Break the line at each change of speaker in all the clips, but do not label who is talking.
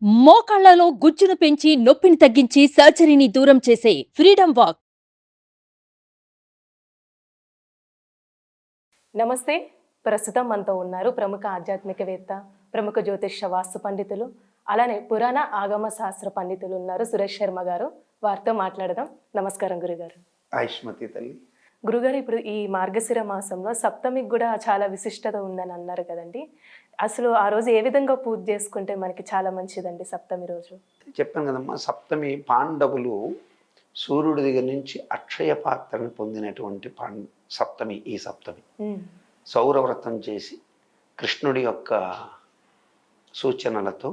మోకాళ్లలో గుజ్జును పెంచి నొప్పిని తగ్గించి సర్జరీని దూరం చేసే ఫ్రీడమ్ వాక్.
నమస్తే. ప్రస్తుతం మనతో ఉన్నారు ప్రముఖ ఆధ్యాత్మికవేత్త, ప్రముఖ జ్యోతిష్య వాస్తు పండితులు, అలానే పురాణ ఆగమ శాస్త్ర పండితులు ఉన్నారు సురేష్ శర్మ గారు. వారితో మాట్లాడదాం. నమస్కారం గురుగారు.
ఆయుష్మతి తల్లి.
గురుగారు, ఇప్పుడు ఈ మార్గశిర మాసంలో సప్తమికి కూడా చాలా విశిష్టత ఉందని అన్నారు కదండి. అసలు ఆ రోజు ఏ విధంగా పూజ చేసుకుంటే మనకి చాలా మంచిదండి సప్తమి రోజు?
చెప్పాను కదమ్మా, సప్తమి పాండవులు సూర్యుడి దగ్గర నుంచి అక్షయ పాత్రను పొందినటువంటి సప్తమి ఈ సప్తమి. సౌరవ్రతం చేసి కృష్ణుడి యొక్క సూచనలతో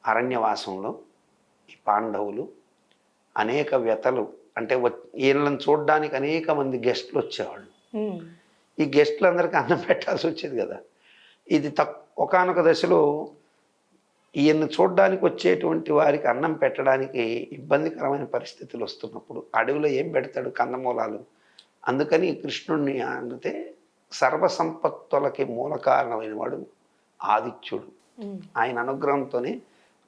అరణ్యవాసంలో ఈ పాండవులు అనేక వ్యతలు, అంటే వీళ్ళని చూడడానికి అనేక మంది గెస్టులు వచ్చేవాళ్ళు. ఈ గెస్టులందరికీ అన్నం పెట్టాల్సి వచ్చేది కదా. ఇది ఒకానొక దశలో ఈయన్ని చూడడానికి వచ్చేటువంటి వారికి అన్నం పెట్టడానికి ఇబ్బందికరమైన పరిస్థితులు వస్తున్నప్పుడు అడవిలో ఏం పెడతాడు? కందమూలాలు. అందుకని కృష్ణుడిని అంటే సర్వసంపత్తులకి మూల కారణమైన వాడు ఆదిత్యుడు. ఆయన అనుగ్రహంతోనే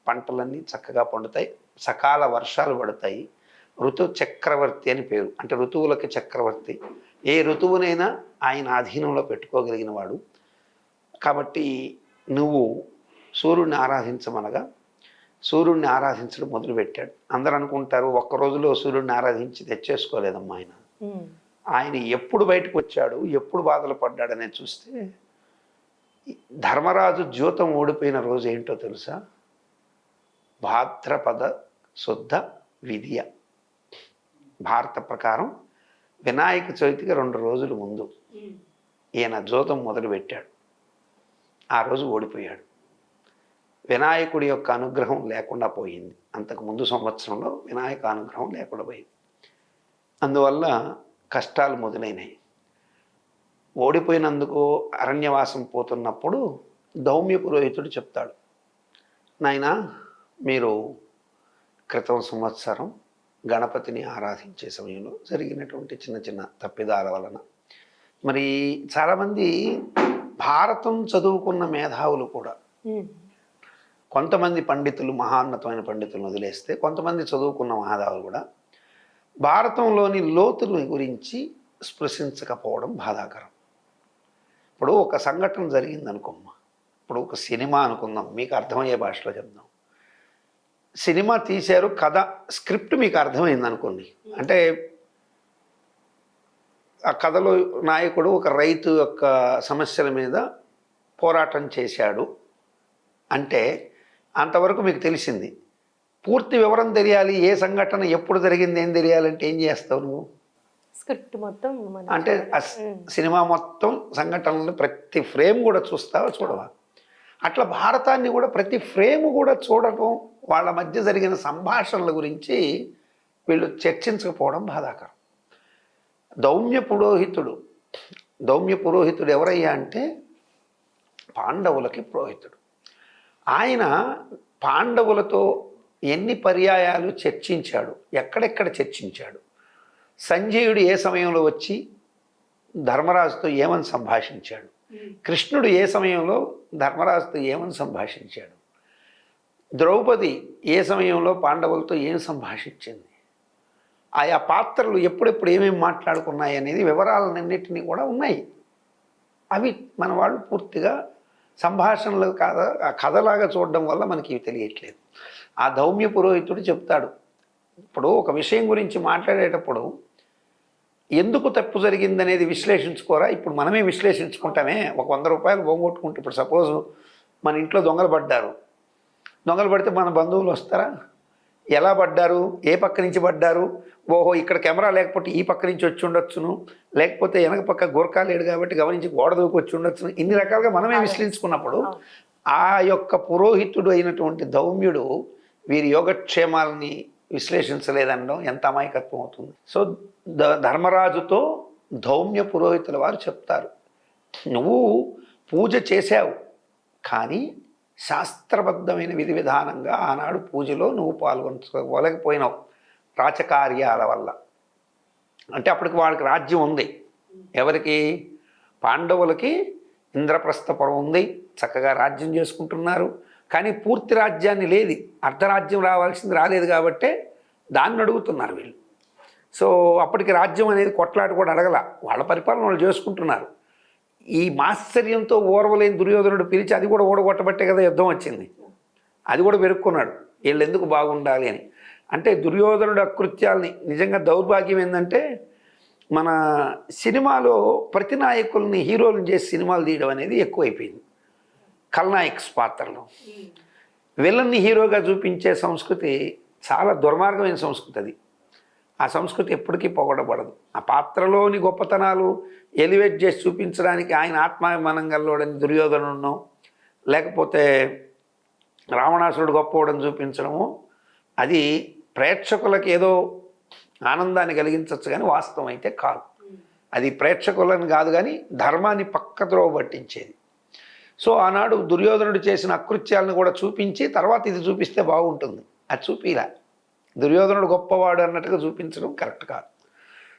పంటలన్నీ చక్కగా పండుతాయి, సకాల వర్షాలు పడతాయి. ఋతు చక్రవర్తి అని పేరు, అంటే ఋతువులకి చక్రవర్తి. ఏ ఋతువునైనా ఆయన ఆధీనంలో పెట్టుకోగలిగిన వాడు. కాబట్టి నువ్వు సూర్యుడిని ఆరాధించమనగా సూర్యుడిని ఆరాధించడం మొదలుపెట్టాడు. అందరూ అనుకుంటారు ఒక్క రోజులో సూర్యుడిని ఆరాధించి తెచ్చేసుకోలేదమ్మా ఆయన. ఆయన ఎప్పుడు బయటకు వచ్చాడు, ఎప్పుడు బాధలు పడ్డాడనేది చూస్తే ధర్మరాజు ద్యూతం ఓడిపోయిన రోజు ఏంటో తెలుసా? భాద్రపద శుద్ధ విధియ. భారత ప్రకారం వినాయక చవితికి 2 రోజుల ముందు ఈయన జూతం మొదలుపెట్టాడు. ఆ రోజు ఓడిపోయాడు. వినాయకుడి యొక్క అనుగ్రహం లేకుండా పోయింది. అంతకు ముందు సంవత్సరంలో వినాయక అనుగ్రహం లేకుండా పోయింది. అందువల్ల కష్టాలు మొదలైనాయి. ఓడిపోయినందుకు అరణ్యవాసం పోతున్నప్పుడు దౌమ్య పురోహితుడు చెప్తాడు, నాయనా మీరు క్రితం సంవత్సరం గణపతిని ఆరాధించే సమయంలో జరిగినటువంటి చిన్న చిన్న తప్పిదాల వలన, మరి చాలామంది భారతం చదువుకున్న మేధావులు కూడా, కొంతమంది పండితులు మహాన్నతమైన పండితులను వదిలేస్తే కొంతమంది చదువుకున్న మేధావులు కూడా భారతంలోని లోతుల గురించి స్పృశించకపోవడం బాధాకరం. ఇప్పుడు ఒక సంఘటన జరిగిందనుకోమ్మా, ఇప్పుడు ఒక సినిమా అనుకుందాం, మీకు అర్థమయ్యే భాషలో చెప్దాం. సినిమా తీశారు, కథ స్క్రిప్ట్ మీకు అర్థమైంది అనుకోండి. అంటే ఆ కథలో నాయకుడు ఒక రైతు యొక్క సమస్యల మీద పోరాటం చేశాడు అంటే అంతవరకు మీకు తెలిసింది. పూర్తి వివరం తెలియాలి, ఏ సంఘటన ఎప్పుడు జరిగింది ఏం తెలియాలంటే ఏం చేస్తావు నువ్వు?
స్క్రిప్ట్ మొత్తం
అంటే సినిమా మొత్తం సంఘటనలు ప్రతి ఫ్రేమ్ కూడా చూస్తావా, చూడవా? అట్లా భారతాన్ని కూడా ప్రతి ఫ్రేమ్ కూడా చూడటం, వాళ్ళ మధ్య జరిగిన సంభాషణల గురించి వీళ్ళు చర్చించకపోవడం బాధాకరం. దౌమ్య పురోహితుడు ఎవరయ్యా అంటే పాండవులకి పురోహితుడు. ఆయన పాండవులతో ఎన్ని పర్యాయాలు చర్చించాడు, ఎక్కడెక్కడ చర్చించాడు, సంజయుడు ఏ సమయంలో వచ్చి ధర్మరాజుతో ఏమని సంభాషించాడు, కృష్ణుడు ఏ సమయంలో ధర్మరాజుతో ఏమని సంభాషించాడు, ద్రౌపది ఏ సమయంలో పాండవులతో ఏం సంభాషించింది, ఆయా పాత్రలు ఎప్పుడెప్పుడు ఏమేమి మాట్లాడుకున్నాయి అనేది వివరాలన్నింటినీ కూడా ఉన్నాయి. అవి మన వాళ్ళు పూర్తిగా సంభాషణలు కథలాగా చూడడం వల్ల మనకి ఇవి తెలియట్లేదు. ఆ దౌమ్య పురోహితుడు చెప్తాడు, ఇప్పుడు ఒక విషయం గురించి మాట్లాడేటప్పుడు ఎందుకు తప్పు జరిగిందనేది విశ్లేషించుకోరా? ఇప్పుడు మనమే విశ్లేషించుకుంటామే. ఒక 100 రూపాయలు పోగొట్టుకుంటే, ఇప్పుడు సపోజు మన ఇంట్లో దొంగలు పడితే మన బంధువులు వస్తారా? ఎలా పడ్డారు, ఏ పక్క నుంచి పడ్డారు, ఓహో ఇక్కడ కెమెరా లేకపోతే ఈ పక్క నుంచి వచ్చి ఉండొచ్చును, లేకపోతే వెనక పక్క గోర్ఖా లేడు కాబట్టి గమనించి గోడ దూకి వచ్చి ఉండొచ్చును, ఇన్ని రకాలుగా మనమే విశ్లేషించుకున్నప్పుడు ఆ యొక్క పురోహితుడు అయినటువంటి దౌమ్యుడు వీరి యోగక్షేమాలని విశ్లేషించలేదనడం ఎంత అమాయకత్వం అవుతుంది. సో ధర్మరాజుతో దౌమ్య పురోహితుల వారు చెప్తారు, నువ్వు పూజ చేశావు కానీ శాస్త్రబద్ధమైన విధి విధానంగా ఆనాడు పూజలో నువ్వు పాల్గొనలేకపోయినావు రాచకార్యాల వల్ల. అంటే అప్పటికి వాళ్ళకి రాజ్యం ఉంది. ఎవరికి? పాండవులకి ఇంద్రప్రస్థపురం ఉంది, చక్కగా రాజ్యం చేసుకుంటున్నారు. కానీ పూర్తి రాజ్యాన్ని లేదు, అర్ధరాజ్యం రావాల్సింది రాలేదు కాబట్టే దాన్ని అడుగుతున్నారు వీళ్ళు. సో అప్పటికి రాజ్యం అనేది కొట్లాట కూడా అడగల, వాళ్ళ పరిపాలన వాళ్ళు చేసుకుంటున్నారు. ఈ మాత్సర్యంతో ఓర్వలేని దుర్యోధనుడు పిలిచి అది కూడా ఓడగొట్టబట్టే కదా యుద్ధం వచ్చింది. అది కూడా వెరుక్కున్నాడు, వీళ్ళు ఎందుకు బాగుండాలి అని. అంటే దుర్యోధనుడు అకృత్యాలని నిజంగా దౌర్భాగ్యం ఏంటంటే మన సినిమాలో ప్రతి నాయకుల్ని హీరోలను చేసి సినిమాలు తీయడం అనేది ఎక్కువైపోయింది. ఖల్నాయక్స్ పాత్రలో విలన్ని హీరోగా చూపించే సంస్కృతి చాలా దుర్మార్గమైన సంస్కృతి అది. ఆ సంస్కృతి ఎప్పటికీ పొగడబడదు. ఆ పాత్రలోని గొప్పతనాలు ఎలివేట్ చేసి చూపించడానికి ఆయన ఆత్మాభిమానం గల్లోడని దుర్యోధనుడునో లేకపోతే రావణాసురుడు గొప్పవాడని చూపించడము అది ప్రేక్షకులకు ఏదో ఆనందాన్ని కలిగించవచ్చు కానీ వాస్తవం అయితే కాదు. అది ప్రేక్షకులను కాదు కానీ ధర్మాన్ని పక్కద్రోవ పట్టించేది. సో ఆనాడు దుర్యోధనుడు చేసిన అకృత్యాలను కూడా చూపించి తర్వాత ఇది చూపిస్తే బాగుంటుంది, అది చూపిలా. దుర్యోధనుడు గొప్పవాడు అన్నట్టుగా చూపించడం కరెక్ట్ కాదు.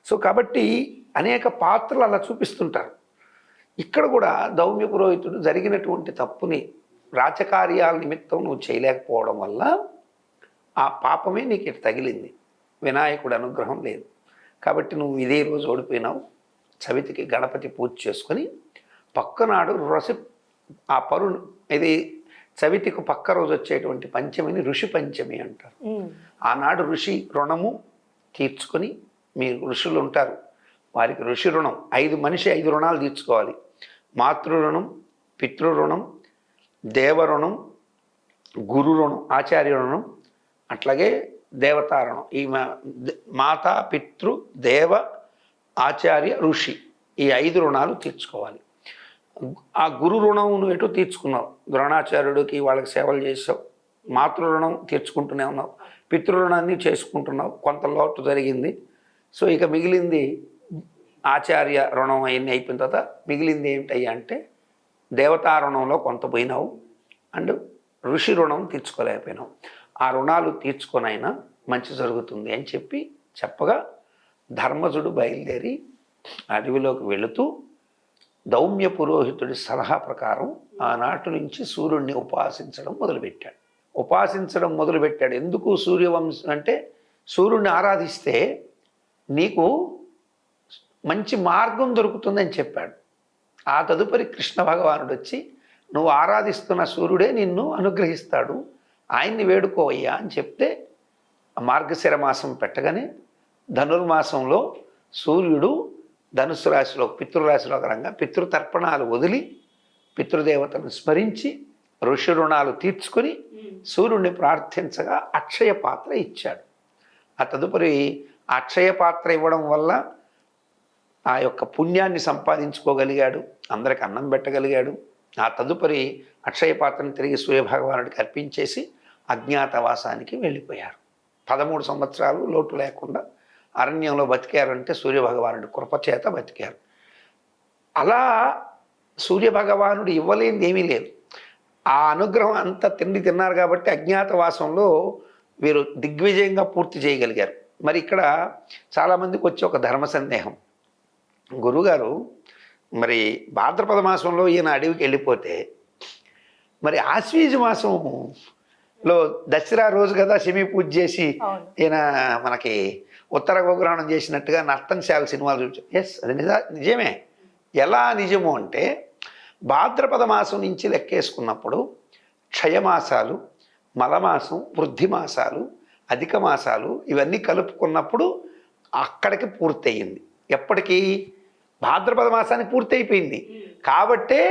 సో కాబట్టి అనేక పాత్రలు అలా చూపిస్తుంటారు. ఇక్కడ కూడా దౌమ్య పురోహితుడు జరిగినటువంటి తప్పుని రాజకార్యాల నిమిత్తం నువ్వు చేయలేకపోవడం వల్ల ఆ పాపమే నీకు ఇటు తగిలింది. వినాయకుడు అనుగ్రహం లేదు కాబట్టి నువ్వు ఇదే రోజు ఓడిపోయినావు. చవితికి గణపతి పూజ చేసుకొని పక్కనాడు ఆ పరును ఇది చవితికి పక్క రోజు వచ్చేటువంటి పంచమిని ఋషి పంచమి అంటారు. ఆనాడు ఋషి రుణము తీర్చుకొని, మీరు ఋషులు ఉంటారు వారికి ఋషి రుణం 5 రుణాలు తీర్చుకోవాలి. మాతృ రుణం, పితృ రుణం, దేవ రుణం, గురు రుణం, ఆచార్య రుణం, అట్లాగే దేవతా రుణం. ఈ మాత, పితృ, దేవ, ఆచార్య, ఋషి ఈ 5 రుణాలు తీర్చుకోవాలి. ఆ గురు రుణం నువ్వు ఎటు తీర్చుకున్నావు, ద్రోణాచార్యుడికి వాళ్ళకి సేవలు చేసావు, మాతృ రుణం తీర్చుకుంటూనే ఉన్నావు, పితృరుణాన్ని చేసుకుంటున్నావు, కొంత లోటు జరిగింది. సో ఇక మిగిలింది ఆచార్య రుణం అవన్నీ అయిపోయిన తర్వాత మిగిలింది ఏమిటయ్యా అంటే దేవతా రుణంలో కొంత పోయినావు అండ్ ఋషి రుణం తీర్చుకోలేకపోయినావు. ఆ రుణాలు తీర్చుకొనైనా మంచి జరుగుతుంది అని చెప్పగా ధర్మజుడు బయలుదేరి అడవిలోకి వెళుతూ దౌమ్య పురోహితుడి సలహా ప్రకారం ఆనాటి నుంచి సూర్యుడిని ఉపాసించడం మొదలుపెట్టాడు. ఎందుకు సూర్యవంశం అంటే సూర్యుడిని ఆరాధిస్తే నీకు మంచి మార్గం దొరుకుతుందని చెప్పాడు. ఆ తదుపరి కృష్ణ భగవానుడు వచ్చి నువ్వు ఆరాధిస్తున్న సూర్యుడే నిన్ను అనుగ్రహిస్తాడు, ఆయన్ని వేడుకోవయ్యా అని చెప్తే మార్గశిర మాసం పెట్టగానే ధనుర్మాసంలో సూర్యుడు ధనుసు రాశిలో పితృరాశిలో రంగా పితృతర్పణాలు వదిలి పితృదేవతను స్మరించి ఋషి రుణాలు తీర్చుకొని సూర్యుడిని ప్రార్థించగా అక్షయ పాత్ర ఇచ్చాడు. ఆ తదుపరి అక్షయ పాత్ర ఇవ్వడం వల్ల ఆ యొక్క పుణ్యాన్ని సంపాదించుకోగలిగాడు, అందరికి అన్నం పెట్టగలిగాడు. ఆ తదుపరి అక్షయ పాత్రను తిరిగి సూర్యభగవానుడికి అర్పించేసి అజ్ఞాతవాసానికి వెళ్ళిపోయారు. 13 సంవత్సరాలు లోటు లేకుండా అరణ్యంలో బతికారంటే సూర్యభగవానుడి కృపచేత బతికారు. అలా సూర్యభగవానుడు ఇవ్వలేనిది ఏమీ లేదు. ఆ అనుగ్రహం అంతా తిన్నారు కాబట్టి అజ్ఞాతవాసంలో వీరు దిగ్విజయంగా పూర్తి చేయగలిగారు. మరి ఇక్కడ చాలామందికి వచ్చే ఒక ధర్మ సందేహం, గురుగారు మరి భాద్రపద మాసంలో ఈయన అడవికి వెళ్ళిపోతే మరి ఆశ్వీజ మాసంలో దసరా రోజు కదా శమి పూజ చేసి ఈయన మనకి ఉత్తర గోగ్రహణం చేసినట్టుగా నర్తనశాల సినిమాలు చూపించారు. ఎస్, అది నిజమే. ఎలా నిజము అంటే భాద్రపద మాసం నుంచి లెక్కేసుకున్నప్పుడు క్షయమాసాలు, మలమాసం, వృద్ధి మాసాలు, అధిక మాసాలు ఇవన్నీ కలుపుకున్నప్పుడు అక్కడికి పూర్తయింది. ఎప్పటికీ భాద్రపద మాసానికి పూర్తి అయిపోయింది. కాబట్టే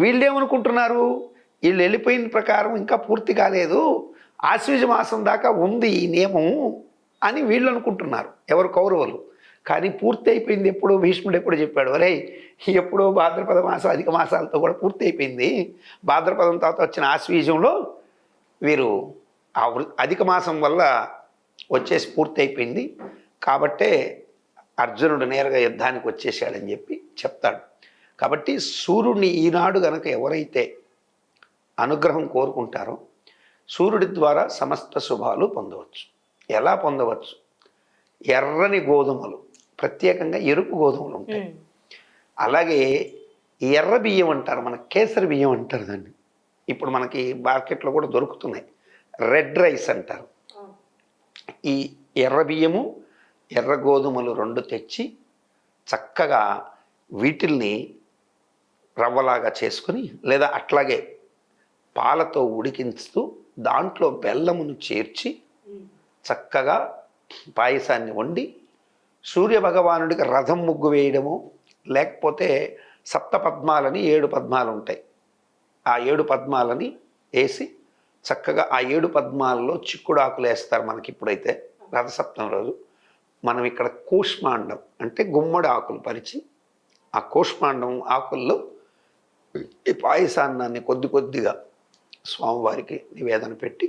వీళ్ళేమనుకుంటున్నారు, వీళ్ళు వెళ్ళిపోయిన ప్రకారం ఇంకా పూర్తి కాలేదు, ఆశ్వీజ మాసం దాకా ఉంది ఈ నియమం అని వీళ్ళు అనుకుంటున్నారు, ఎవరు కౌరవులు. కానీ పూర్తి అయిపోయింది ఎప్పుడో, భీష్ముడు ఎప్పుడు చెప్పాడు, అరే ఎప్పుడో భాద్రపద మాసం అధిక మాసాలతో కూడా పూర్తి అయిపోయింది, భాద్రపదం తర్వాత వచ్చిన ఆశ్వీజంలో వీరు ఆ అధిక మాసం వల్ల వచ్చేసి పూర్తి అయిపోయింది కాబట్టే అర్జునుడు నేరుగా యుద్ధానికి వచ్చేసాడని చెప్పి చెప్తాడు. కాబట్టి సూర్యుడిని ఈనాడు గనక ఎవరైతే అనుగ్రహం కోరుకుంటారో సూర్యుడి ద్వారా సమస్త శుభాలు పొందవచ్చు. ఎలా పొందవచ్చు? ఎర్రని గోధుమలు, ప్రత్యేకంగా ఎరుపు గోధుమలు ఉంటాయి. అలాగే ఎర్ర బియ్యం అంటారు, మన కేసరి బియ్యం అంటారు దాన్ని. ఇప్పుడు మనకి మార్కెట్లో కూడా దొరుకుతున్నాయి. రెడ్ రైస్ అంటారు. ఈ ఎర్ర బియ్యము ఎర్ర గోధుమలు 2 తెచ్చి చక్కగా వీటిల్ని రవ్వలాగా చేసుకొని లేదా అట్లాగే పాలతో ఉడికించుతూ దాంట్లో బెల్లమును చేర్చి చక్కగా పాయసాన్ని వండి సూర్యభగవానుడికి రథం ముగ్గు వేయడము, లేకపోతే సప్తపద్మాలని 7 పద్మాలు ఉంటాయి, ఆ 7 పద్మాలని వేసి చక్కగా ఆ 7 పద్మాలలో చిక్కుడు ఆకులు వేస్తారు. మనకి ఇప్పుడైతే రథసప్తమి రోజు మనం ఇక్కడ కూష్మాండం అంటే గుమ్మడి ఆకులు పరిచి ఆ కూష్మాండం ఆకుల్లో ఈ పాయసాన్నాన్ని కొద్దిగా స్వామివారికి నివేదన పెట్టి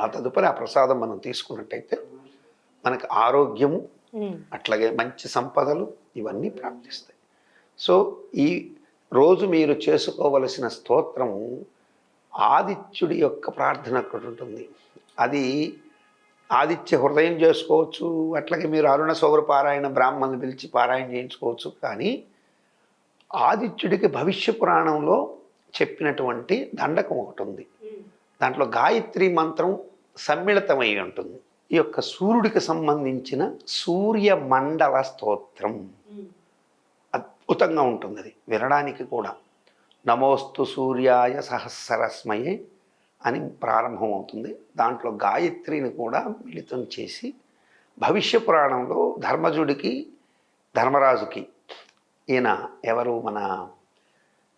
ఆ తదుపరి ఆ ప్రసాదం మనం తీసుకున్నట్టయితే మనకు ఆరోగ్యము అట్లాగే మంచి సంపదలు ఇవన్నీ ప్రాప్తిస్తాయి. సో ఈ రోజు మీరు చేసుకోవలసిన స్తోత్రము ఆదిత్యుడి యొక్క ప్రార్థన ఒకటి ఉంటుంది. అది ఆదిత్య హృదయం చేసుకోవచ్చు, అట్లాగే మీరు అరుణ సౌర పారాయణ బ్రాహ్మణుని పిలిచి పారాయణ చేయించుకోవచ్చు. కానీ ఆదిత్యుడికి భవిష్య పురాణంలో చెప్పినటువంటి దండకం ఒకటి ఉంది. దాంట్లో గాయత్రి మంత్రం సమ్మిళితమై ఉంటుంది. ఈ యొక్క సూర్యుడికి సంబంధించిన సూర్యమండల స్తోత్రం అద్భుతంగా ఉంటుంది. అది వినడానికి కూడా నమోస్తు సూర్యాయ సహస్రస్మయే అని ప్రారంభమవుతుంది. దాంట్లో గాయత్రిని కూడా మిళితం చేసి భవిష్య పురాణంలో ధర్మజుడికి ధర్మరాజుకి ఈయన ఎవరు మన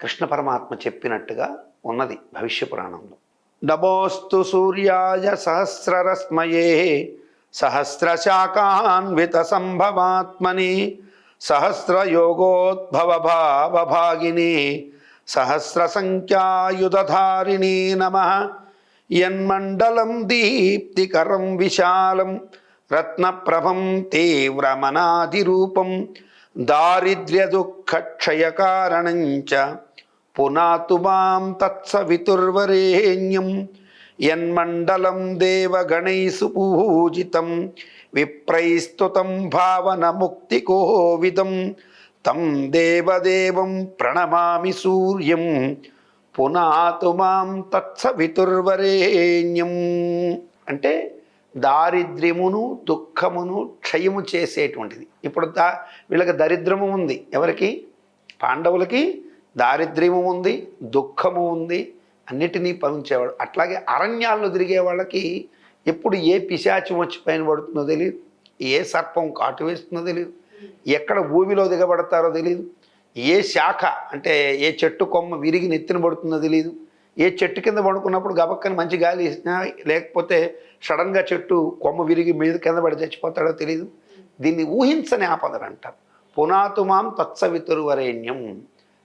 కృష్ణ పరమాత్మ చెప్పినట్టుగా ఉన్నది భవిష్య పురాణంలో. నమోస్తు సూర్యాయ సహస్రరశ్మయే సహస్రశాఖాన్విత సంభవాత్మని సహస్రయోగోద్భవ భావభాగిని సహస్రసంఖ్యాయుధారిణీ నమః. యన్మండలం దీప్తికరం విశాలం రత్నప్రభం తీవ్రమనాదిరూపం దారిద్ర్యదుఃఖక్షయకారణంచ పునాతు మాం తత్సవితుర్వరేణ్యం. యన్మండలం దేవగణైసు పూజితం విప్రైస్తుతం భావనముక్తికోవిదం తం దేవదేవం ప్రణమామి సూర్యం పునాతు మాం తత్సవితుర్వరేణ్యం. అంటే దారిద్ర్యమును దుఃఖమును క్షయము చేసేటువంటిది. ఇప్పుడు వీళ్ళకి దరిద్రము ఉంది, ఎవరికి? పాండవులకి దారిద్ర్యము ఉంది, దుఃఖము ఉంది, అన్నిటినీ పంచేవాడు. అట్లాగే అరణ్యాల్లో తిరిగే వాళ్ళకి ఎప్పుడు ఏ పిశాచం వచ్చి పైన పడుతుందో తెలియదు, ఏ సర్పం కాటు వేస్తుందో తెలియదు, ఎక్కడ భూమిలో దిగబడతారో తెలియదు, ఏ శాఖ అంటే ఏ చెట్టు కొమ్మ విరిగి నెత్తిన పడుతుందో తెలియదు, ఏ చెట్టు కింద పడుకున్నప్పుడు గబక్కని మంచి గాలి ఇచ్చినా లేకపోతే సడన్గా చెట్టు కొమ్మ విరిగి మీద కింద పడి చచ్చిపోతాడో తెలియదు. దీన్ని ఊహించని ఆపదలు అంటారు. పునాతు మాం తత్సవితుర్వరేణ్యం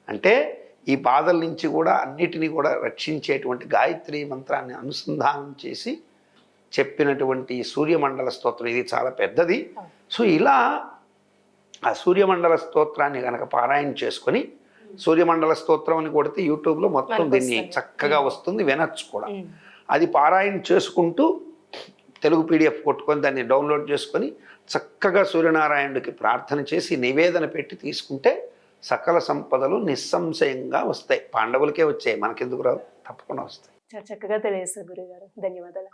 అంటే ఈ బాధల నుంచి కూడా అన్నిటినీ కూడా రక్షించేటువంటి గాయత్రి మంత్రాన్ని అనుసంధానం చేసి చెప్పినటువంటి సూర్యమండల స్తోత్రం ఇది చాలా పెద్దది. సో ఇలా ఆ సూర్యమండల స్తోత్రాన్ని కనుక పారాయణ చేసుకొని సూర్యమండల స్తోత్రం అని కొడితే యూట్యూబ్లో మొత్తం దీన్ని చక్కగా వస్తుంది, వినొచ్చు కూడా. అది పారాయణ చేసుకుంటూ తెలుగు PDF కొట్టుకొని దాన్ని డౌన్లోడ్ చేసుకొని చక్కగా సూర్యనారాయణుడికి ప్రార్థన చేసి నివేదన పెట్టి తీసుకుంటే సకల సంపదలు నిస్సంశయంగా వస్తాయి. పాండవులకే వచ్చాయి, మనకెందుకు రావు? తప్పకుండా వస్తాయి.
చాలా చక్కగా తెలియజేశారు గురుగారు. ధన్యవాదాలు.